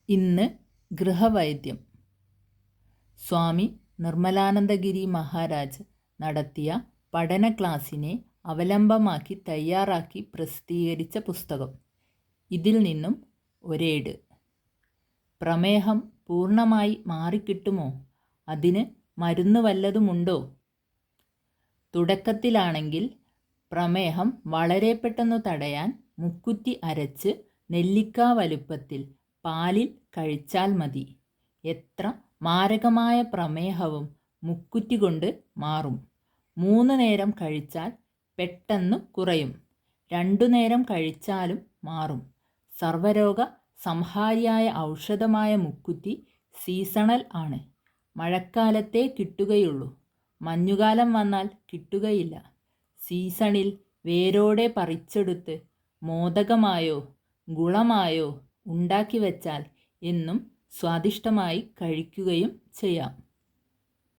ഇന്ന് ഗൃഹവൈദ്യം. സ്വാമി നിർമ്മലാനന്ദഗിരി മഹാരാജ് നടത്തിയ പഠന ക്ലാസിനെ അവലംബമാക്കി തയ്യാറാക്കി പ്രസിദ്ധീകരിച്ച പുസ്തകം. ഇതിൽ നിന്നും ഒരേട്. പ്രമേഹം പൂർണ്ണമായി മാറിക്കിട്ടുമോ? അതിന് മരുന്ന് വല്ലതുമുണ്ടോ? തുടക്കത്തിലാണെങ്കിൽ പ്രമേഹം വളരെ പെട്ടെന്ന് തടയാൻ മുക്കുറ്റി അരച്ച് നെല്ലിക്ക വലുപ്പത്തിൽ പാലിൽ കഴിച്ചാൽ മതി. എത്ര മാരകമായ പ്രമേഹവും മുക്കുറ്റി കൊണ്ട് മാറും. 3 നേരം കഴിച്ചാൽ പെട്ടെന്ന് കുറയും. 2 നേരം കഴിച്ചാലും മാറും. സർവ്വരോഗ സംഹാരിയായ ഔഷധമായ മുക്കുറ്റി സീസണൽ ആണ്. മഴക്കാലത്തേ കിട്ടുകയുള്ളൂ. മഞ്ഞുകാലം വന്നാൽ കിട്ടുകയില്ല. സീസണിൽ വേരോടെ പറിച്ചെടുത്ത് മോദകമായോ ഗുളമായോ ഉണ്ടാക്കി വച്ചാൽ എന്നും സ്വാദിഷ്ടമായി കഴിക്കുകയും ചെയ്യാം.